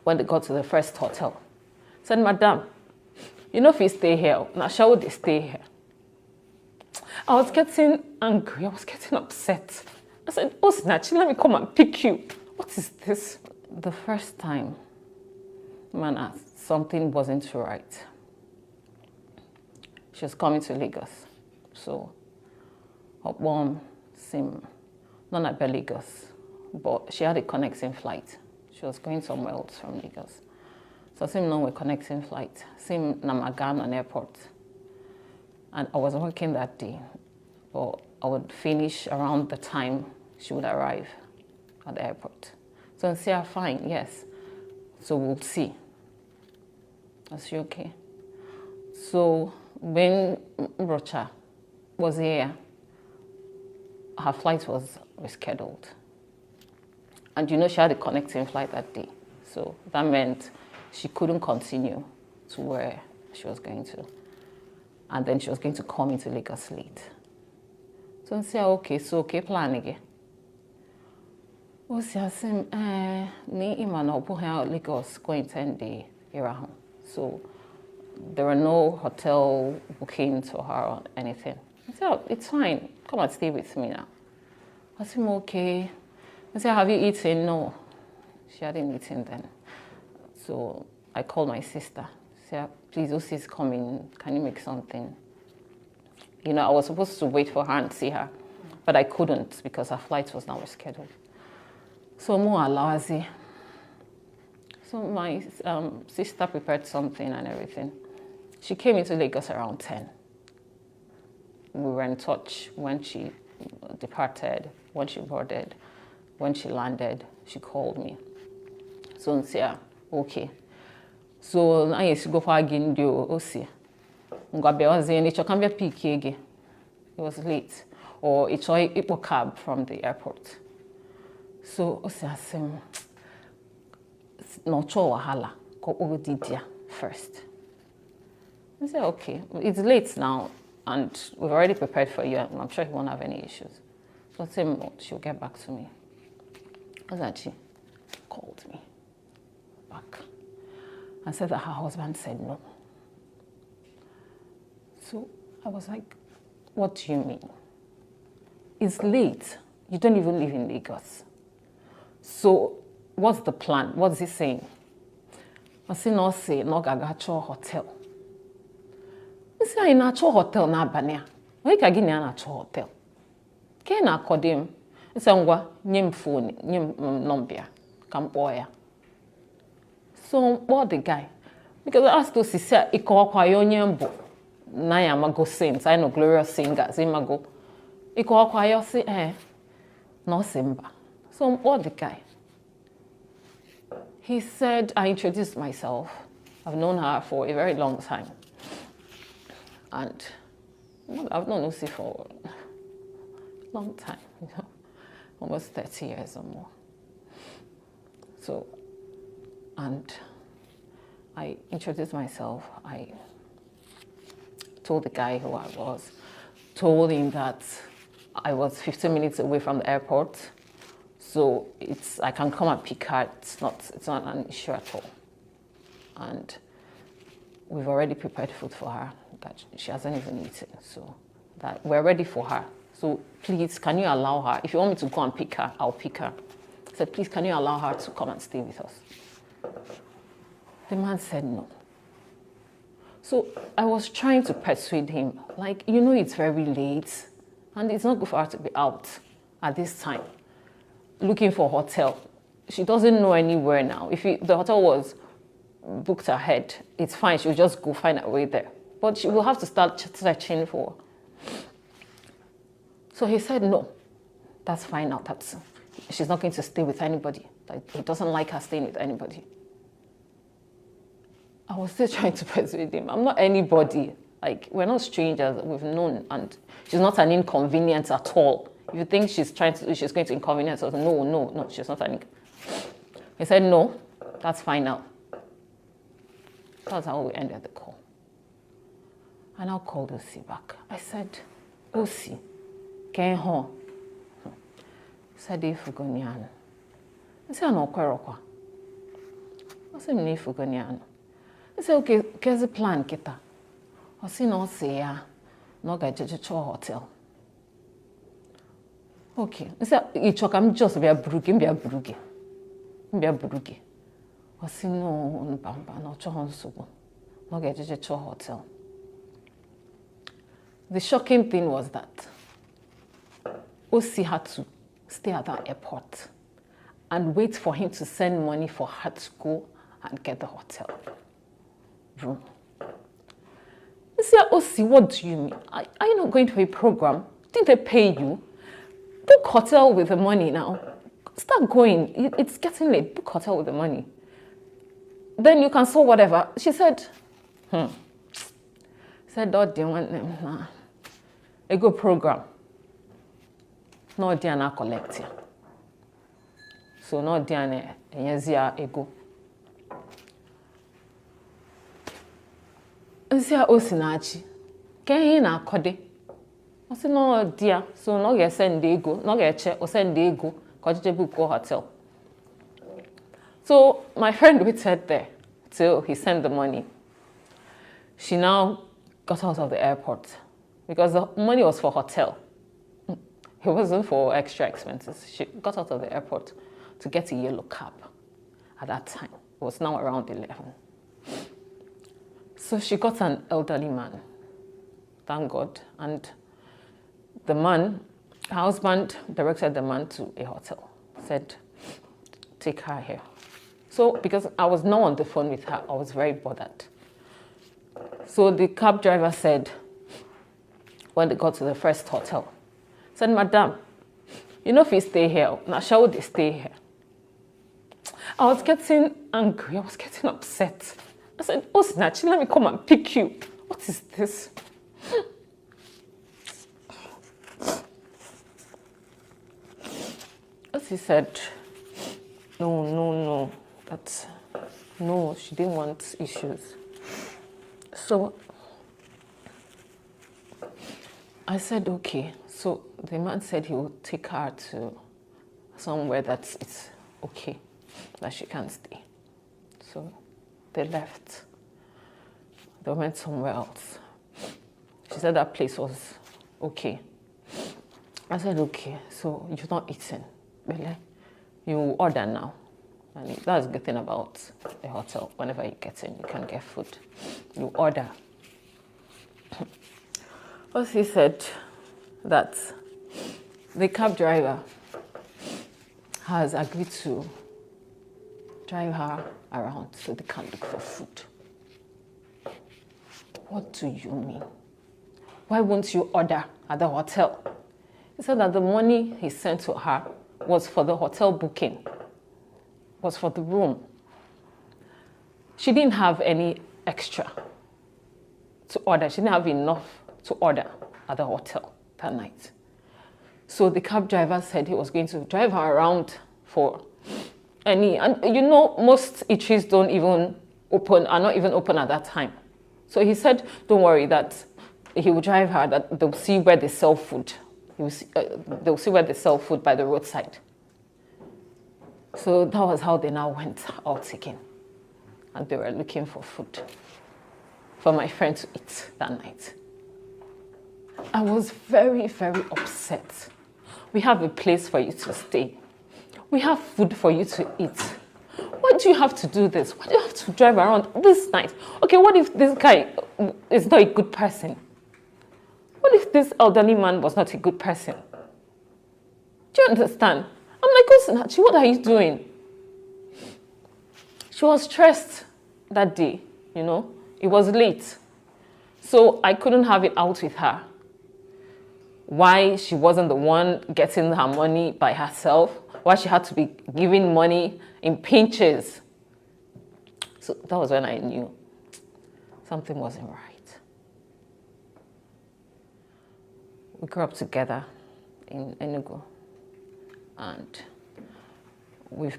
when they got to the first hotel. Said, Madam, you know if you stay here, now shall we stay here? I was getting angry, I was getting upset. I said, Osinachi, let me come and pick you. What is this? The first time, man asked, something wasn't right. She was coming to Lagos. So, her mom seemed not at Lagos, but she had a connecting flight. She was going somewhere else from Lagos. So, same no connecting flight. Same Namagan on airport. And I was working that day, but I would finish around the time she would arrive at the airport. So I said, fine, yes. So we'll see. Is she okay? So when Rocha was here, her flight was rescheduled. And you know she had a connecting flight that day. So that meant she couldn't continue to where she was going to. And then she was going to come into Lagos late. So I said, okay, so okay, plan again. I said, ni imano buha Lagos going 10 day here. So there were no hotel bookings for her or anything. I said, oh, it's fine. Come and stay with me now. I said, okay. I said, have you eaten? No. She hadn't eaten then. So I called my sister. I said, please, Osi's coming. Can you make something? You know, I was supposed to wait for her and see her, but I couldn't because her flight was now rescheduled. So more alawazi. So my sister prepared something and everything. She came into Lagos around 10. We were in touch when she departed, when she boarded, when she landed. She called me. So I said, okay. So I used to go for a guindio, Osi. It was late. Or it's a cab from the airport. So Osi asked no wahala, go over Didia first. I said, okay, it's late now and we've already prepared for you. I'm sure he won't have any issues. So I said, she'll get back to me. Osinachi called me back and said that her husband said no. So I was like, what do you mean? It's late. You don't even live in Lagos. So what's the plan? What's he saying? I said, no, say, no, gagacho hotel. I said, in a hotel na bania. Why can you get a hotel? Can I call him? I said, ngwa, nyem phone, nyem number, come boy. So what the guy? Because I asked Osi, say, iko kwa yonyembo. Na ya mago saints, I know glorious singers, imago. Iko kwa yo say, no simba. So what the guy? He said, I introduced myself. I've known her for a very long time. And I've known Osi for a long time, you know, almost 30 years or more. So, and I introduced myself. I told the guy who I was, told him that I was 15 minutes away from the airport. So I can come and pick her. It's not an issue at all. And we've already prepared food for her that she hasn't even eaten. So that we're ready for her. So please, can you allow her? If you want me to go and pick her, I'll pick her. I said, please, can you allow her to come and stay with us? The man said no. So I was trying to persuade him, like, you know, it's very late and it's not good for her to be out at this time looking for a hotel. She doesn't know anywhere now. If the hotel was booked ahead, it's fine. She'll just go find her way there. But she will have to start searching for. So he said, no, that's fine now. She's not going to stay with anybody. He doesn't like her staying with anybody. I was still trying to persuade him. I'm not anybody. Like, we're not strangers. We've known, and she's not an inconvenience at all. If you think she's going to inconvenience us, no, she's not an. He said, no, that's fine now. That's how we ended the call. And I called Osi back. I said, Osi, can home? He said, if we go nyan. I said, no, kwerokwa. I said, I said, okay, here's the plan, kita. I said, no, say, no, get to a hotel. Okay. I said, I'm just be a brugi, be a brugi. Be a brugi. I said, no, no, no, get to a hotel. The shocking thing was that Osi had to stay at that airport and wait for him to send money for her to go and get the hotel room. I said, Osi, what do you mean? Are you not going to a program? Didn't they pay you? Book hotel with the money now. Start going. It's getting late. Book hotel with the money. Then you can sell whatever. She said, said, "Dad, they want them. Nah. A good program. No, they are not collecting. So no, they are not ego. Nsia Osinachi. Can he na kode? I said, no, dear. So no get send ego. No get check or send ego. Cause you book go hotel. So my friend waited there till he sent the money. She now got out of the airport because the money was for hotel. It wasn't for extra expenses. She got out of the airport to get a yellow cab at that time. It was now around 11. So she got an elderly man, thank God. And the man, her husband, directed the man to a hotel, said, take her here. So because I was now on the phone with her, I was very bothered. So the cab driver said, when they got to the first hotel, said, Madam, you know if you stay here, now shall they stay here? I was getting angry, I was getting upset. I said, Osinachi, let me come and pick you. What is this? As he said, no, no, she didn't want issues. So I said, okay. So the man said he would take her to somewhere that it's okay, that she can stay. So they left. They went somewhere else. She said that place was okay. I said, okay, so you're not eating. Really? You order now. And that's the good thing about a hotel. Whenever you get in, you can get food. You order. First, he said that the cab driver has agreed to drive her around so they can look for food. What do you mean? Why won't you order at the hotel? He said that the money he sent to her was for the hotel booking, was for the room. She didn't have any extra to order. She didn't have enough to order at the hotel that night. So the cab driver said he was going to drive her around for any, and you know, most eateries don't even open, are not even open at that time. So he said, don't worry, that he will drive her, that they'll see where they sell food. They'll see where they sell food by the roadside. So that was how they now went out again. And they were looking for food for my friend to eat that night. I was very, very upset. We have a place for you to stay. We have food for you to eat. Why do you have to do this? Why do you have to drive around this night? Okay, what if this guy is not a good person? What if this elderly man was not a good person? Do you understand? I'm like, Osinachi, what are you doing? She was stressed that day, you know. It was late. So I couldn't have it out with her. Why she wasn't the one getting her money by herself. Why she had to be giving money in pinches. So that was when I knew something wasn't right. We grew up together in Enugu, and we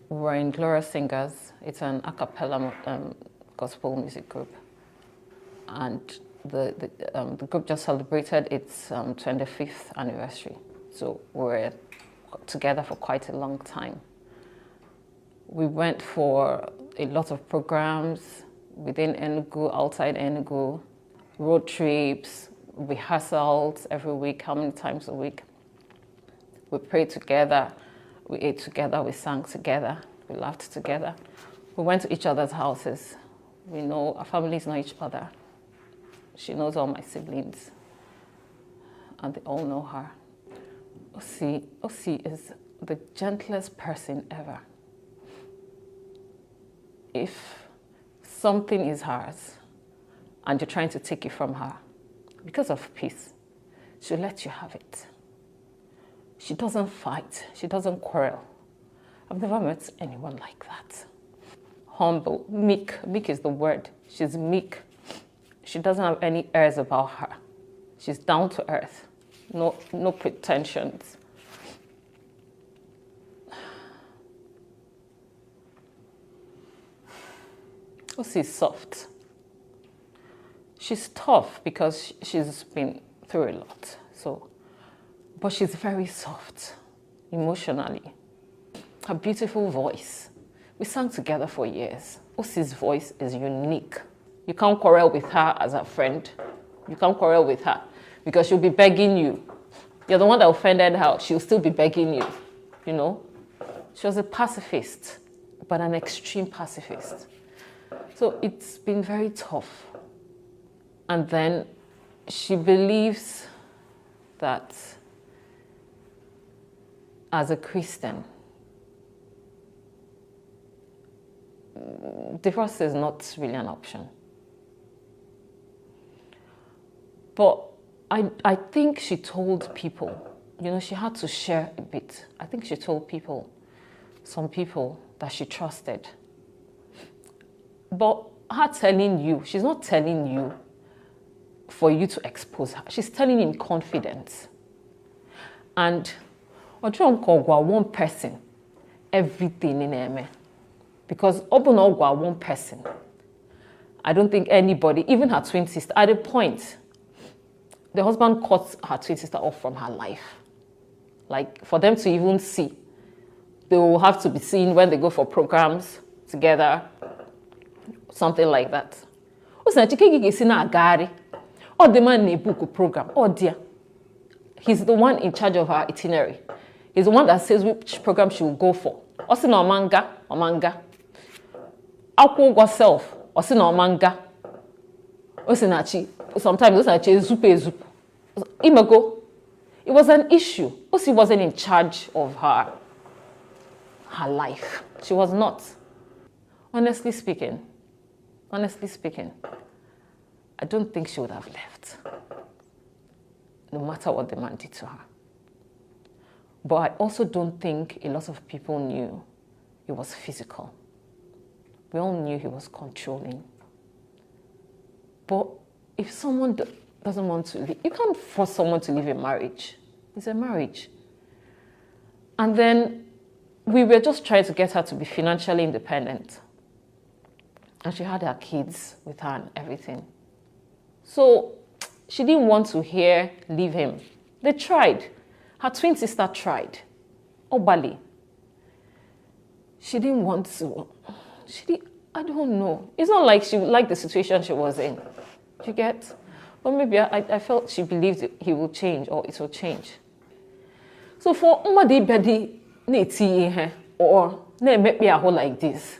were in Glorious Singers. It's an a cappella gospel music group, and the group just celebrated its 25th anniversary. So we were together for quite a long time. We went for a lot of programs within Enugu, outside Enugu, road trips, rehearsals every week, how many times a week. We prayed together, we ate together, we sang together, we laughed together. We went to each other's houses. We know, our families know each other. She knows all my siblings, and they all know her. Osi is the gentlest person ever. If something is hers and you're trying to take it from her, because of peace, she'll let you have it. She doesn't fight, she doesn't quarrel. I've never met anyone like that. Humble, meek is the word. She's meek. She doesn't have any airs about her. She's down to earth, no pretensions. She's soft. She's tough because she's been through a lot. But she's very soft, emotionally. Her beautiful voice. We sang together for years. Osi's voice is unique. You can't quarrel with her as a friend. You can't quarrel with her because she'll be begging you. You're the one that offended her. She'll still be begging you, you know. She was a pacifist, but an extreme pacifist. So it's been very tough. And then she believes that as a Christian, divorce is not really an option. But I think she told people, you know, she had to share a bit. I think she told people, some people that she trusted. But her telling you, she's not telling you for you to expose her. She's telling you in confidence. And one person, everything in Eme. Because Obunogwa, one person. I don't think anybody, even her twin sister, at a point, the husband cut her twin sister off from her life. Like, for them to even see, they will have to be seen when they go for programs together, something like that. Osinachi is in a gari. Oh, the man in book program. Oh dear. He's the one in charge of her itinerary. He's the one that says which program she will go for. Osina omanga. Akwo self. Osina omanga. Osinachi. Sometimes Osinachi zupe. Imago. It was an issue. Osi wasn't in charge of her life. She was not. Honestly speaking, I don't think she would have left, no matter what the man did to her. But I also don't think a lot of people knew it was physical. We all knew he was controlling. But if someone doesn't want to leave, you can't force someone to leave a marriage. It's a marriage. And then we were just trying to get her to be financially independent. And she had her kids with her and everything. So she didn't want to hear, leave him. They tried. Her twin sister tried. Obali. She didn't want to. I don't know. It's not like she liked the situation she was in. You get? But maybe I felt she believed he will change or it will change. So for somebody bedi ne or ne make me a whole like this,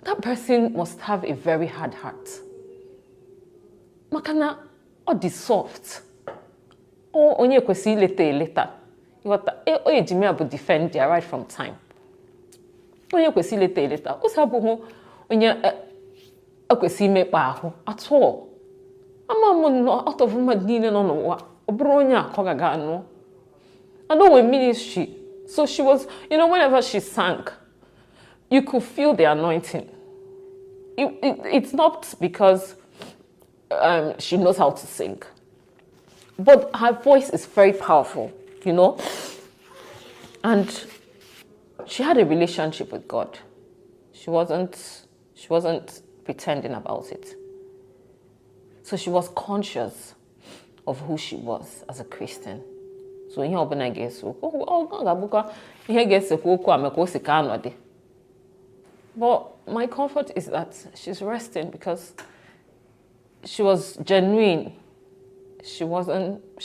that person must have a very hard heart. Makana or the soft. Or onye kwesi later. You want to Jimmy abu defend their right from time. Onye kwesi later. Usabu ho onye kwesi me pa ho at all. Ama no out of madine no obronya kogaga no. I know in ministry. So she was, you know, whenever she sang, you could feel the anointing. It's not because she knows how to sing, but her voice is very powerful, you know. And she had a relationship with God. She wasn't pretending about it. So she was conscious of who she was as a Christian. So in her But my comfort is that she's resting because she was genuine. She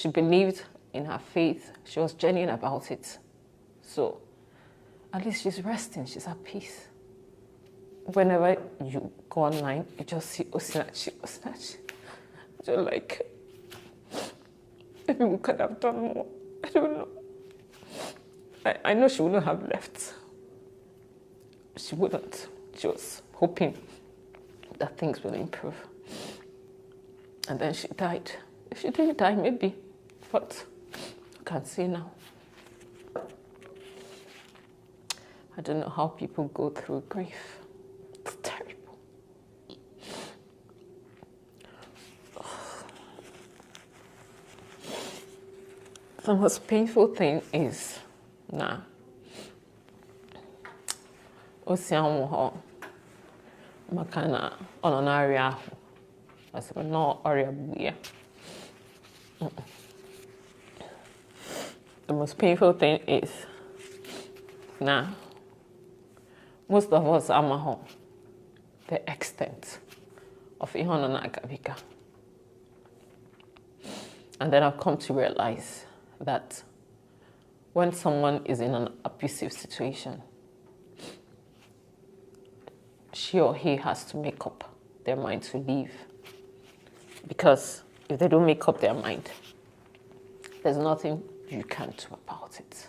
believed in her faith. She was genuine about it. So at least she's resting, she's at peace. Whenever you go online, you just see Osinachi, Osinachi. You're like, maybe we could have done more. I don't know. I know she wouldn't have left. She wouldn't. She was hoping that things will improve. And then she died. If she didn't die, maybe. But I can't say now. I don't know how people go through grief. It's terrible. The most painful thing is, Osianwo makana ononaria as no area buya. The most painful thing is most of us are the extent of ihonona agabika. And then I've come to realize that when someone is in an abusive situation, she or he has to make up their mind to leave. Because if they don't make up their mind, there's nothing you can do about it.